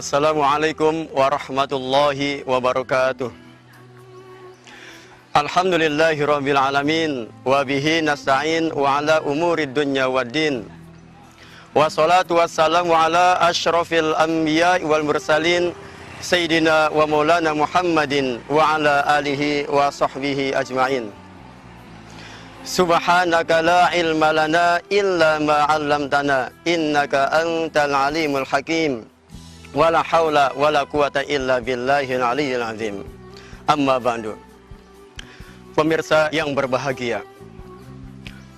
Assalamualaikum warahmatullahi wabarakatuh. Alhamdulillahirabbil alamin wa bihi nasta'in wa ala umurid dunya waddin. Wassalatu wassalamu ala asyrafil anbiya'i wal mursalin sayyidina wa maulana Muhammadin wa ala alihi wa sahbihi ajma'in. Subhanaka la ilma lana illa ma 'allamtana innaka antal alimul hakim. Wala haula wala quwata illa billahil aliyyil azim. Amma ba'du. Pemirsa yang berbahagia,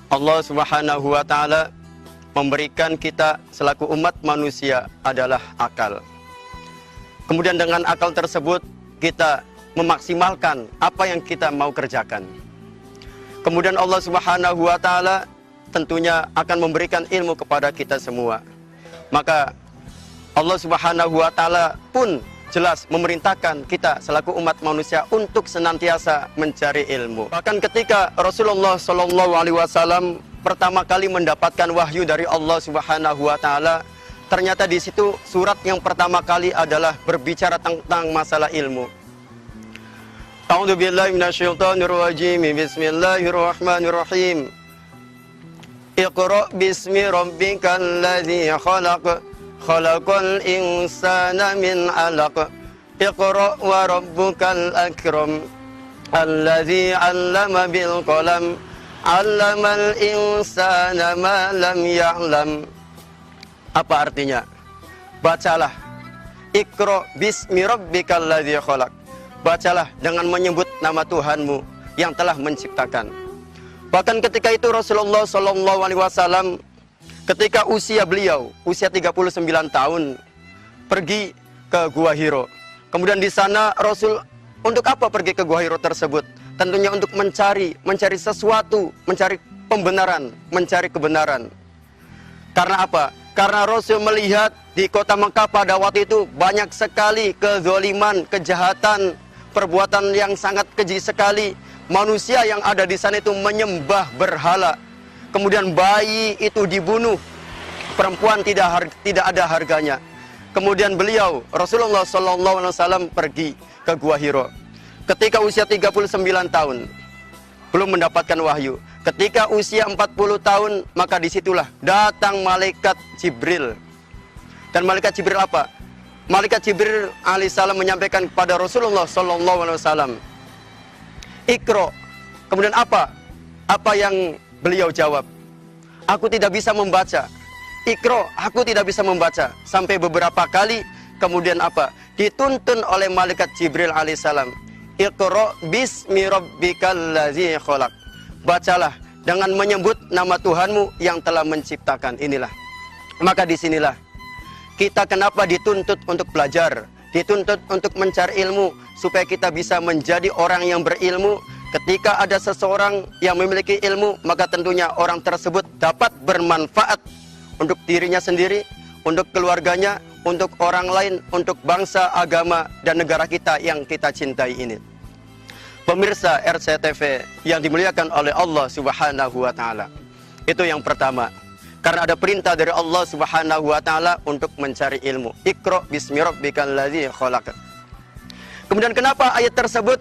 Allah Subhanahu wa taala memberikan kita selaku umat manusia adalah akal. Kemudian dengan akal tersebut kita memaksimalkan apa yang kita mau kerjakan. Kemudian Allah Subhanahu wa taala tentunya akan memberikan ilmu kepada kita semua. Maka Allah Subhanahu wa taala pun jelas memerintahkan kita selaku umat manusia untuk senantiasa mencari ilmu. Bahkan ketika Rasulullah Shallallahu alaihi wasallam pertama kali mendapatkan wahyu dari Allah Subhanahu wa taala, ternyata di situ surat yang pertama kali adalah berbicara tentang masalah ilmu. A'udzubillahi minasyaitonir rajim. Bismillahirrahmanirrahim. Iqra bismi rabbikal ladzi khalaq. Khalaqal insana min 'alaq. Iqra wa rabbukal akram. Allazi 'allama bil qalam. 'Allamal insana ma lam ya'lam. Apa artinya? Bacalah. Iqra bismi rabbikal ladzi khalaq. Bacalah dengan menyebut nama Tuhanmu yang telah menciptakan. Bahkan ketika itu Rasulullah sallallahu alaihi wasallam ketika usia beliau, usia 39 tahun, pergi ke Gua Hiro. Kemudian di sana Rasul untuk apa pergi ke Gua Hiro tersebut? Tentunya untuk mencari sesuatu, mencari pembenaran, mencari kebenaran. Karena apa? Karena Rasul melihat di kota Mekah pada waktu itu banyak sekali kezaliman, kejahatan, perbuatan yang sangat keji sekali. Manusia yang ada di sana itu menyembah berhala. Kemudian bayi itu dibunuh, perempuan tidak ada harganya. Kemudian beliau Rasulullah SAW pergi ke Gua Hiro. Ketika usia 39 tahun, belum mendapatkan wahyu. Ketika usia 40 tahun, maka disitulah datang malaikat Jibril. Dan malaikat Jibril apa? Malaikat Jibril alaihissalam menyampaikan kepada Rasulullah SAW, Iqra. Kemudian apa? Apa yang beliau jawab? Aku tidak bisa membaca. Iqra, aku tidak bisa membaca. Sampai beberapa kali kemudian apa? Dituntun oleh malaikat Jibril alaihissalam. Iqra bismi rabbikal ladzi khalaq. Bacalah dengan menyebut nama Tuhanmu yang telah menciptakan. Inilah. Maka disinilah kita kenapa dituntut untuk belajar, dituntut untuk mencari ilmu supaya kita bisa menjadi orang yang berilmu. Ketika ada seseorang yang memiliki ilmu, maka tentunya orang tersebut dapat bermanfaat untuk dirinya sendiri, untuk keluarganya, untuk orang lain, untuk bangsa, agama, dan negara kita yang kita cintai ini. Pemirsa RCTV yang dimuliakan oleh Allah Subhanahu wa taala. Itu yang pertama. Karena ada perintah dari Allah Subhanahu wa taala untuk mencari ilmu. Iqra bismi rabbikal ladzi khalaq. Kemudian kenapa ayat tersebut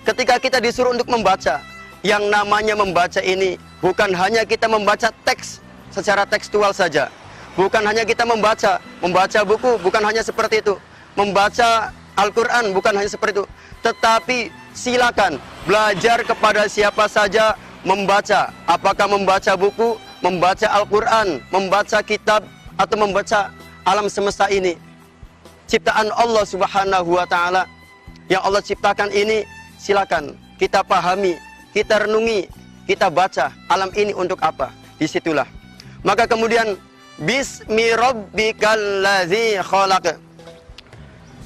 ketika kita disuruh untuk membaca? Yang namanya membaca ini bukan hanya kita membaca teks secara tekstual saja. Bukan hanya kita membaca buku, bukan hanya seperti itu. Membaca Al-Quran bukan hanya seperti itu. Tetapi silakan belajar kepada siapa saja membaca. Apakah membaca buku, membaca Al-Quran, membaca kitab, atau membaca alam semesta ini. Ciptaan Allah Subhanahu wa taala yang Allah ciptakan ini, silakan kita pahami, kita renungi, kita baca alam ini untuk apa. Disitulah. Maka kemudian bismi rabbikal ladzi khalaq.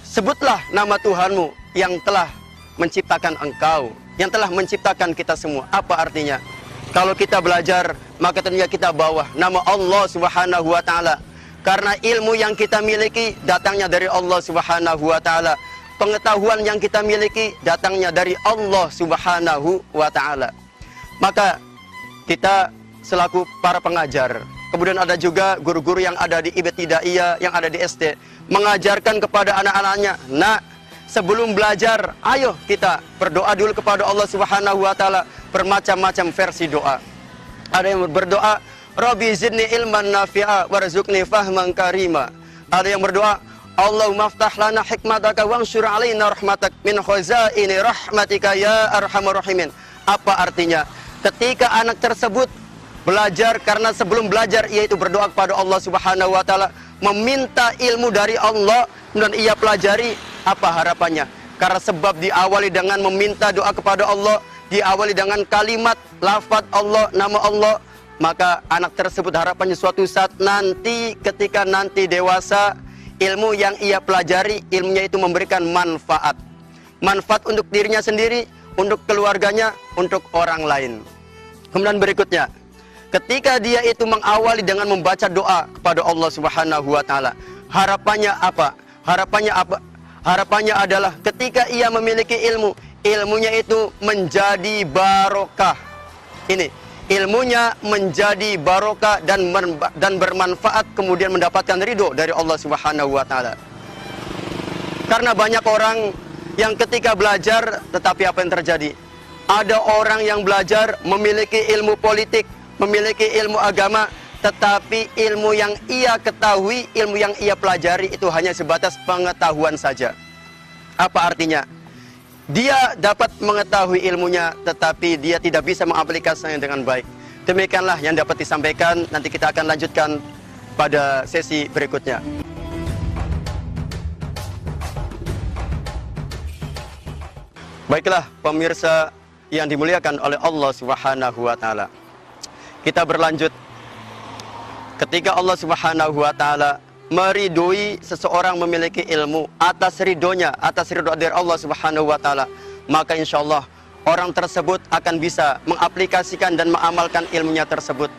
Sebutlah nama Tuhanmu yang telah menciptakan engkau, yang telah menciptakan kita semua. Apa artinya? Kalau kita belajar, maka tentunya kita bawa nama Allah Subhanahu wa taala. Karena ilmu yang kita miliki datangnya dari Allah Subhanahu wa taala. Pengetahuan yang kita miliki datangnya dari Allah Subhanahu wa taala. Maka kita selaku para pengajar, kemudian ada juga guru-guru yang ada di Ibtidaiyah, yang ada di SD, mengajarkan kepada anak-anaknya, nak, sebelum belajar, ayo kita berdoa dulu kepada Allah Subhanahu wa taala, bermacam-macam versi doa. Ada yang berdoa, Rabbi zidni ilman nafi'a warzuqni fahman karima. Ada yang berdoa, Allahumma aftah lana hikmataka wanshur alaina rahmatak min khazaini rahmatika ya arhamar rahimin. Apa artinya? Ketika anak tersebut belajar, karena sebelum belajar ia itu berdoa kepada Allah Subhanahu wa taala, meminta ilmu dari Allah, dan ia pelajari, apa harapannya? Karena sebab diawali dengan meminta doa kepada Allah, diawali dengan kalimat lafaz Allah, nama Allah, maka anak tersebut harapannya suatu saat nanti, ketika nanti dewasa, ilmu yang ia pelajari, ilmunya itu memberikan manfaat. Manfaat untuk dirinya sendiri, untuk keluarganya, untuk orang lain. Kemudian berikutnya, ketika dia itu mengawali dengan membaca doa kepada Allah Subhanahu wa taala, harapannya apa? Harapannya adalah ketika ia memiliki ilmu, ilmunya itu menjadi barokah. Ini, ilmunya menjadi barokah dan bermanfaat, kemudian mendapatkan ridho dari Allah Subhanahu wa taala. Karena banyak orang yang ketika belajar, tetapi apa yang terjadi? Ada orang yang belajar memiliki ilmu politik, memiliki ilmu agama, tetapi ilmu yang ia ketahui, ilmu yang ia pelajari itu hanya sebatas pengetahuan saja. Apa artinya? Dia dapat mengetahui ilmunya, tetapi dia tidak bisa mengaplikasikannya dengan baik. Demikianlah yang dapat disampaikan. Nanti kita akan lanjutkan pada sesi berikutnya. Baiklah pemirsa yang dimuliakan oleh Allah Subhanahu wa taala. Kita berlanjut. Ketika Allah Subhanahu wa taala meridhoi seseorang memiliki ilmu, atas ridhonya, atas ridho dari Allah Subhanahu wa taala, maka insyaallah orang tersebut akan bisa mengaplikasikan dan mengamalkan ilmunya tersebut.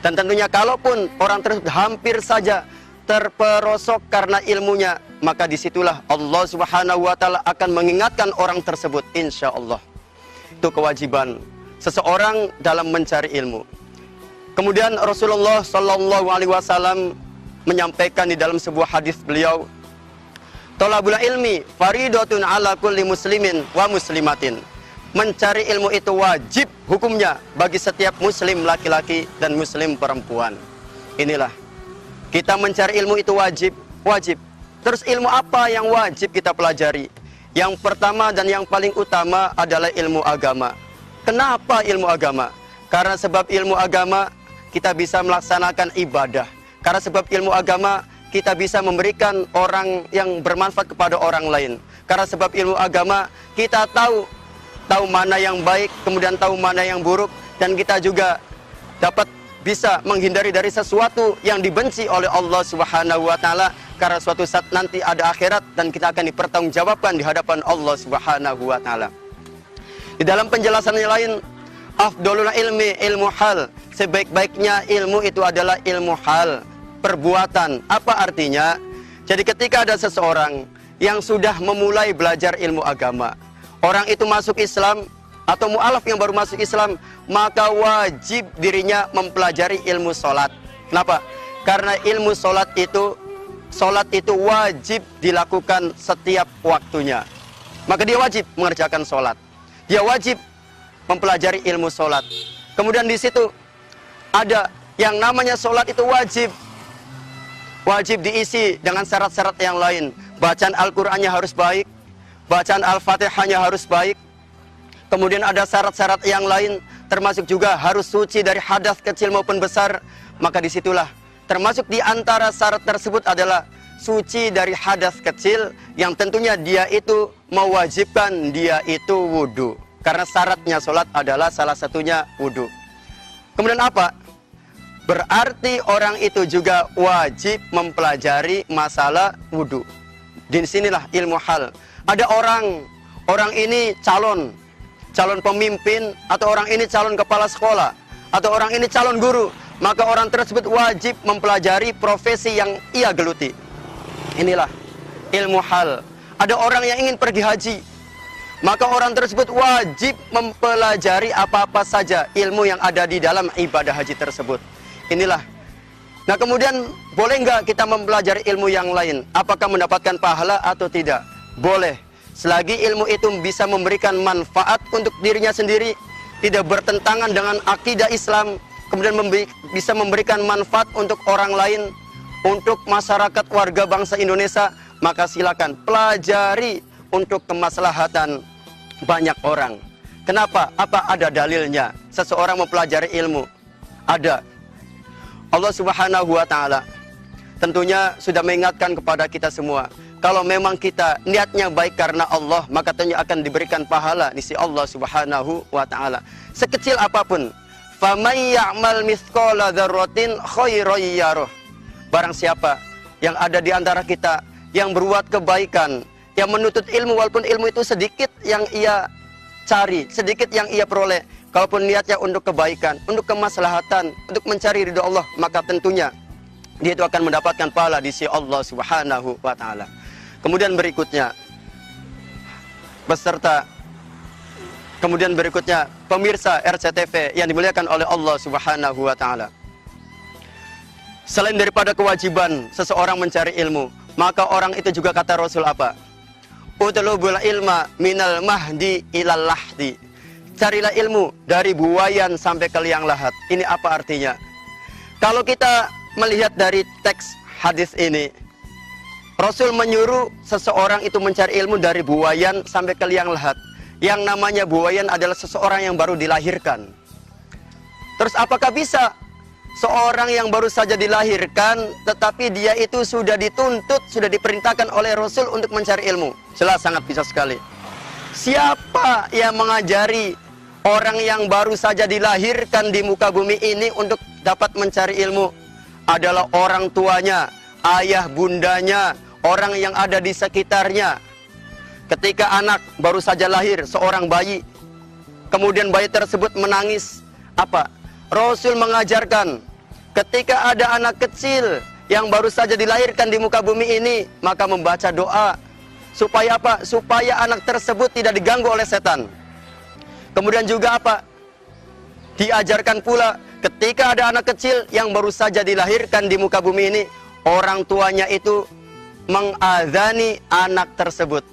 Dan tentunya kalaupun orang tersebut hampir saja terperosok karena ilmunya, maka disitulah Allah Subhanahu wa taala akan mengingatkan orang tersebut, insyaallah. Itu kewajiban seseorang dalam mencari ilmu. Kemudian Rasulullah Shallallahu Alaihi Wasallam menyampaikan di dalam sebuah hadis beliau, "Thalabul ilmi faridatun ala kulli muslimin wa muslimatin." Mencari ilmu itu wajib hukumnya bagi setiap muslim laki-laki dan muslim perempuan. Inilah, kita mencari ilmu itu wajib. Terus ilmu apa yang wajib kita pelajari? Yang pertama dan yang paling utama adalah ilmu agama. Kenapa ilmu agama? Karena sebab ilmu agama kita bisa melaksanakan ibadah. Karena sebab ilmu agama kita bisa memberikan orang yang bermanfaat kepada orang lain. Karena sebab ilmu agama kita tahu mana yang baik, kemudian tahu mana yang buruk, dan kita juga dapat bisa menghindari dari sesuatu yang dibenci oleh Allah Subhanahu wa taala, karena suatu saat nanti ada akhirat dan kita akan dipertanggungjawabkan di hadapan Allah Subhanahu wa taala. Di dalam penjelasan yang lain, afdhalul ilmi ilmu hal. Sebaik-baiknya ilmu itu adalah ilmu hal, perbuatan. Apa artinya? Jadi ketika ada seseorang yang sudah memulai belajar ilmu agama, orang itu masuk Islam atau mu'alaf yang baru masuk Islam, maka wajib dirinya mempelajari ilmu sholat. Kenapa? Karena ilmu sholat itu wajib dilakukan setiap waktunya. Maka dia wajib mengerjakan sholat. Dia wajib mempelajari ilmu sholat. Kemudian di situ ada yang namanya sholat itu wajib. Wajib diisi dengan syarat-syarat yang lain. Bacaan Al-Qur'annya harus baik, bacaan Al-Fatihahnya harus baik. Kemudian ada syarat-syarat yang lain, termasuk juga harus suci dari hadas kecil maupun besar. Maka disitulah termasuk di antara syarat tersebut adalah suci dari hadas kecil, yang tentunya dia itu mewajibkan dia itu wudhu. Karena syaratnya sholat adalah salah satunya wudhu. Kemudian apa? Berarti orang itu juga wajib mempelajari masalah wudhu. Di sinilah ilmu hal. Ada orang ini calon pemimpin, atau orang ini calon kepala sekolah, atau orang ini calon guru, maka orang tersebut wajib mempelajari profesi yang ia geluti. Inilah ilmu hal. Ada orang yang ingin pergi haji, maka orang tersebut wajib mempelajari apa-apa saja ilmu yang ada di dalam ibadah haji tersebut. Inilah Nah kemudian boleh nggak kita mempelajari ilmu yang lain? Apakah mendapatkan pahala atau tidak? Boleh. Selagi ilmu itu bisa memberikan manfaat untuk dirinya sendiri, tidak bertentangan dengan akidah Islam, kemudian bisa memberikan manfaat untuk orang lain, untuk masyarakat warga bangsa Indonesia, maka silakan pelajari untuk kemaslahatan banyak orang. Kenapa? Apa ada dalilnya seseorang mempelajari ilmu? Ada. Allah Subhanahu wa Ta'ala tentunya sudah mengingatkan kepada kita semua, kalau memang kita niatnya baik karena Allah, maka tentunya akan diberikan pahala di sisi Allah Subhanahu wa Ta'ala. Sekecil apapun, faman ya'mal mithqala dzarratin khairan yarah. Barang siapa yang ada di antara kita yang berbuat kebaikan, yang menuntut ilmu, walaupun ilmu itu sedikit yang ia cari, sedikit yang ia peroleh, kalaupun niatnya untuk kebaikan, untuk kemaslahatan, untuk mencari ridho Allah, maka tentunya dia itu akan mendapatkan pahala di sisi Allah Subhanahu wa Ta'ala. Kemudian berikutnya pemirsa RCTV yang dimuliakan oleh Allah Subhanahu wa Ta'ala. Selain daripada kewajiban seseorang mencari ilmu, maka orang itu juga kata Rasul apa? Utlubul ilma minal mahdi ilal lahdi. Carilah ilmu dari buayan sampai ke liang lahat. Ini apa artinya? Kalau kita melihat dari teks hadis ini, Rasul menyuruh seseorang itu mencari ilmu dari buayan sampai ke liang lahat. Yang namanya buayan adalah seseorang yang baru dilahirkan. Terus apakah bisa seorang yang baru saja dilahirkan, tetapi dia itu sudah dituntut, sudah diperintahkan oleh Rasul untuk mencari ilmu? Jelas sangat bisa sekali. Siapa yang mengajari orang yang baru saja dilahirkan di muka bumi ini untuk dapat mencari ilmu? Adalah orang tuanya, ayah bundanya, orang yang ada di sekitarnya. Ketika anak baru saja lahir, seorang bayi, kemudian bayi tersebut menangis, apa? Rasul mengajarkan, ketika ada anak kecil yang baru saja dilahirkan di muka bumi ini, maka membaca doa. Supaya apa? Supaya anak tersebut tidak diganggu oleh setan. Kemudian juga apa? Diajarkan pula, ketika ada anak kecil yang baru saja dilahirkan di muka bumi ini, orang tuanya itu mengadzani anak tersebut.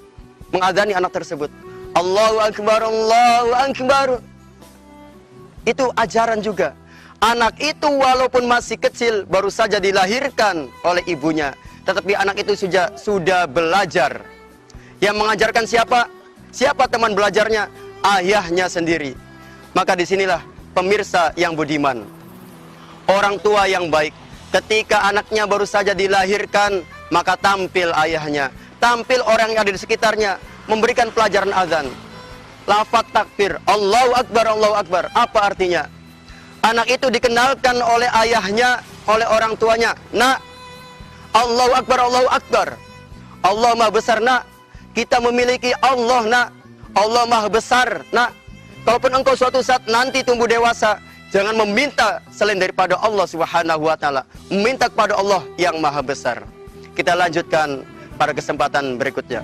Mengadzani anak tersebut. Allahu Akbar, Allahu Akbar. Itu ajaran juga. Anak itu walaupun masih kecil, baru saja dilahirkan oleh ibunya, tetapi anak itu sudah belajar. Yang mengajarkan siapa? Siapa teman belajarnya? Ayahnya sendiri. Maka disinilah pemirsa yang budiman, orang tua yang baik, ketika anaknya baru saja dilahirkan, maka tampil ayahnya, tampil orang yang ada di sekitarnya, memberikan pelajaran azan, lafaz takbir, Allahu Akbar, Allahu Akbar. Apa artinya? Anak itu dikenalkan oleh ayahnya, oleh orang tuanya. Nak, Allahu Akbar, Allahu Akbar. Allah Maha Besar, nak. Kita memiliki Allah, nak. Allah Maha Besar, nak. Kalaupun engkau suatu saat nanti tumbuh dewasa, jangan meminta selain daripada Allah Subhanahu wa Ta'ala. Meminta kepada Allah yang Maha Besar. Kita lanjutkan pada kesempatan berikutnya.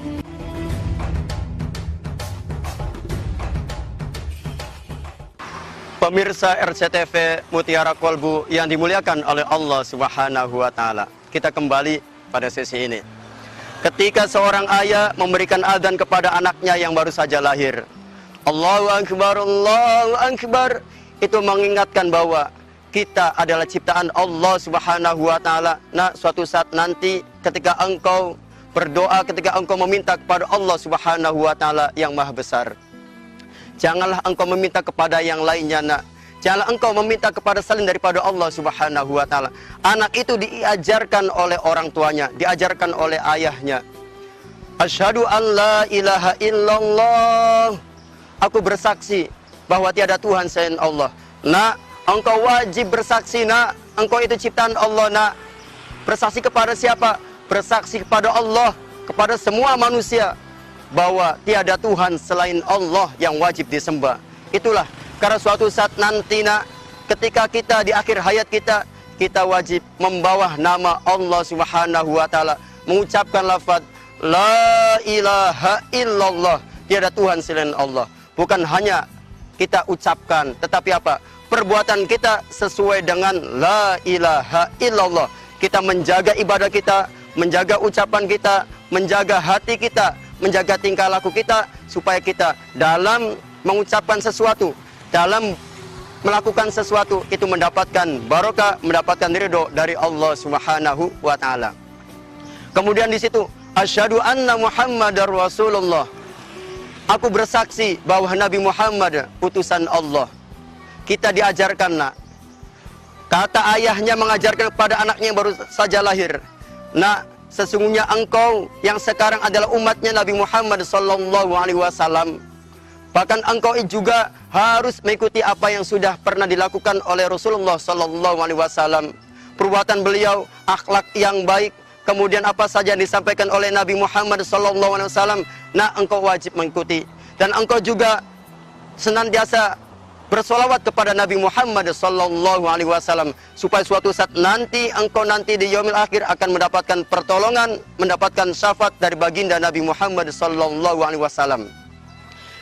Pemirsa RCTV Mutiara Kolbu yang dimuliakan oleh Allah Subhanahu wa Ta'ala, kita kembali pada sesi ini. Ketika seorang ayah memberikan adzan kepada anaknya yang baru saja lahir, Allahu Akbar, Allahu Akbar, itu mengingatkan bahwa kita adalah ciptaan Allah Subhanahu wa Ta'ala. Nah, suatu saat nanti ketika engkau berdoa, ketika engkau meminta kepada Allah Subhanahu wa Ta'ala yang Maha Besar, janganlah engkau meminta kepada yang lainnya, nak. Janganlah engkau meminta kepada selain daripada Allah Subhanahu wa Ta'ala. Anak itu diajarkan oleh orang tuanya, diajarkan oleh ayahnya. Asyhadu an la ilaha illallah. Aku bersaksi bahwa tiada Tuhan selain Allah. Nak, engkau wajib bersaksi, nak. Engkau itu ciptaan Allah, nak. Bersaksi kepada siapa? Bersaksi kepada Allah, kepada semua manusia, bahwa tiada Tuhan selain Allah yang wajib disembah. Itulah karena suatu saat nanti, nak, ketika kita di akhir hayat kita, kita wajib membawa nama Allah Subhanahu wa Ta'ala, mengucapkan lafaz la ilaha illallah, tiada Tuhan selain Allah. Bukan hanya kita ucapkan, tetapi apa? perbuatan kita sesuai dengan la ilaha illallah. Kita menjaga ibadah kita, menjaga ucapan kita, menjaga hati kita, menjaga tingkah laku kita, supaya kita dalam mengucapkan sesuatu, dalam melakukan sesuatu itu mendapatkan barokah, mendapatkan ridho dari Allah Subhanahu wa taala. Kemudian di situ, asyhadu anna Muhammadar Rasulullah. Aku bersaksi bahwa Nabi Muhammad utusan Allah. Kita diajarkan, nak. Kata ayahnya mengajarkan kepada anaknya yang baru saja lahir. Nak, sesungguhnya engkau yang sekarang adalah umatnya Nabi Muhammad sallallahu alaihi wasallam. Bahkan engkau juga harus mengikuti apa yang sudah pernah dilakukan oleh Rasulullah sallallahu alaihi wasallam. Perbuatan beliau, akhlak yang baik, kemudian apa saja yang disampaikan oleh Nabi Muhammad sallallahu alaihi wasallam, nah engkau wajib mengikuti. Dan engkau juga senantiasa bersolawat kepada Nabi Muhammad sallallahu alaihi wasallam, supaya suatu saat nanti engkau nanti di yaumil akhir akan mendapatkan pertolongan, mendapatkan syafaat dari baginda Nabi Muhammad sallallahu alaihi wasallam.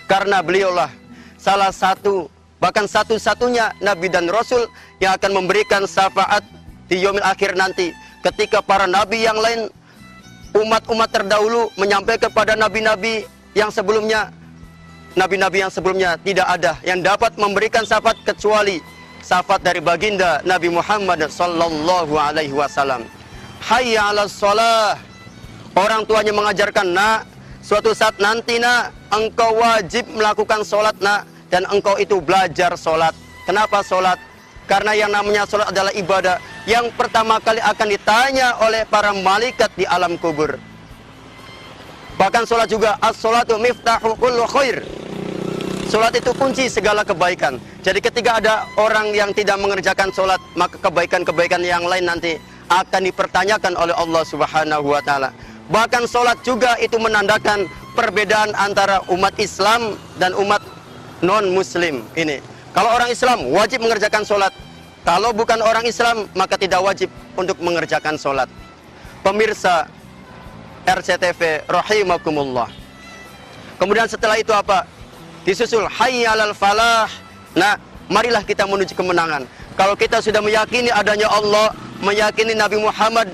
Karena beliaulah salah satu, bahkan satu-satunya Nabi dan Rasul yang akan memberikan syafaat di yaumil akhir nanti, ketika para nabi yang lain, umat-umat terdahulu menyampaikan kepada nabi-nabi yang sebelumnya, nabi-nabi yang sebelumnya tidak ada yang dapat memberikan syafaat kecuali syafaat dari baginda Nabi Muhammad sallallahu alaihi wasallam. Hayya 'alas shalah. Orang tuanya mengajarkan, nak, suatu saat nanti, nak, engkau wajib melakukan sholat, nak, dan engkau itu belajar sholat. Kenapa sholat? Karena yang namanya sholat adalah ibadah yang pertama kali akan ditanya oleh para malaikat di alam kubur. Bahkan sholat juga, as-sholatu miftahu kullu khair. Sholat itu kunci segala kebaikan. Jadi ketika ada orang yang tidak mengerjakan sholat, maka kebaikan-kebaikan yang lain nanti akan dipertanyakan oleh Allah Subhanahu wa taala. Bahkan sholat juga itu menandakan perbedaan antara umat Islam dan umat non-muslim ini. Kalau orang Islam wajib mengerjakan sholat, kalau bukan orang Islam maka tidak wajib untuk mengerjakan sholat. Pemirsa RCTV rahimakumullah. Kemudian setelah itu apa? Disusul hayya 'alal falah. Nah, marilah kita menuju kemenangan. Kalau kita sudah meyakini adanya Allah, meyakini Nabi Muhammad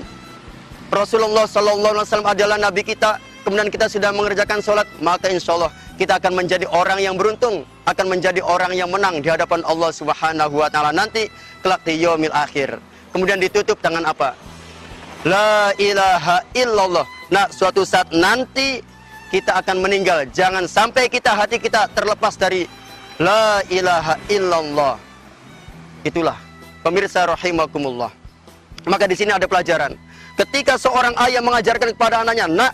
Rasulullah sallallahu alaihi wasallam adalah nabi kita, kemudian kita sudah mengerjakan sholat, maka insya Allah kita akan menjadi orang yang beruntung, akan menjadi orang yang menang di hadapan Allah Subhanahu wa taala nanti kelak di yaumil akhir. Kemudian ditutup dengan apa? La ilaha illallah. Nah, suatu saat nanti kita akan meninggal. Jangan sampai hati kita terlepas dari la ilaha illallah. Itulah pemirsa rahimakumullah. Maka di sini ada pelajaran. Ketika seorang ayah mengajarkan kepada anaknya, nak,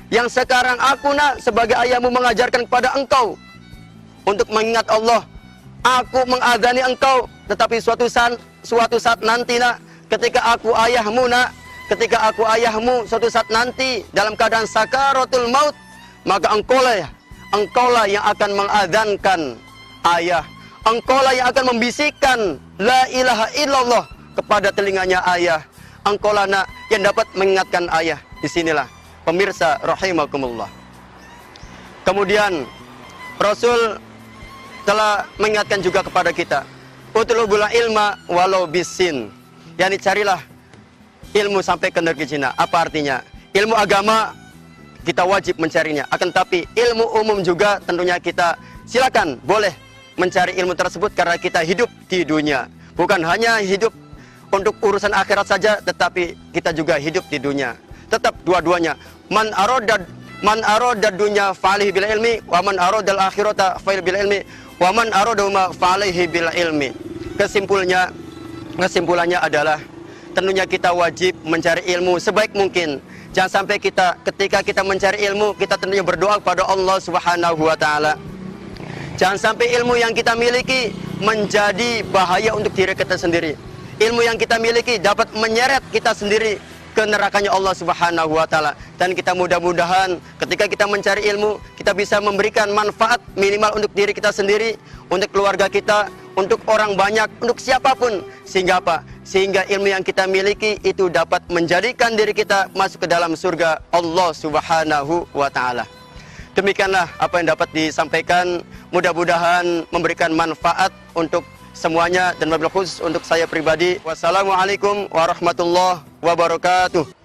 yang sekarang aku, nak, sebagai ayahmu mengajarkan kepada engkau untuk mengingat Allah. Aku mengadzani engkau, tetapi suatu saat nanti, nak, ketika aku ayahmu, nak, ketika aku ayahmu suatu saat nanti dalam keadaan sakaratul maut, maka engkaulah yang akan mengadzankan ayah. Engkaulah yang akan membisikkan la ilaha illallah kepada telinganya ayah. Engkaulah, nak, yang dapat mengingatkan ayah. Disinilah pemirsa rahimakumullah. Kemudian Rasul telah mengingatkan juga kepada kita, utlubul ilma walau bisin. Yani carilah ilmu sampai ke negeri Cina. Apa artinya? Ilmu agama kita wajib mencarinya. Akan tapi ilmu umum juga tentunya kita silakan boleh mencari ilmu tersebut karena kita hidup di dunia. Bukan hanya hidup untuk urusan akhirat saja, tetapi kita juga hidup di dunia. Tetap dua-duanya. Man arada dunya fa'alaihi bil ilmi, wa man arada al akhirata fa'il bil ilmi, wa man arada ma fa'alaihi bil ilmi. Kesimpulannya adalah tentunya kita wajib mencari ilmu sebaik mungkin. Jangan sampai ketika kita mencari ilmu, kita tentunya berdoa kepada Allah Subhanahu wa taala. Jangan sampai ilmu yang kita miliki menjadi bahaya untuk diri kita sendiri. Ilmu yang kita miliki dapat menyeret kita sendiri ke nerakanya Allah Subhanahu wa taala. Dan kita mudah-mudahan ketika kita mencari ilmu, kita bisa memberikan manfaat minimal untuk diri kita sendiri, untuk keluarga kita, untuk orang banyak, untuk siapapun. Sehingga apa? Sehingga ilmu yang kita miliki itu dapat menjadikan diri kita masuk ke dalam surga Allah Subhanahu wa taala. Demikianlah apa yang dapat disampaikan, mudah-mudahan memberikan manfaat untuk semuanya dan wabil khusus untuk saya pribadi. Wassalamualaikum warahmatullahi wabarakatuh.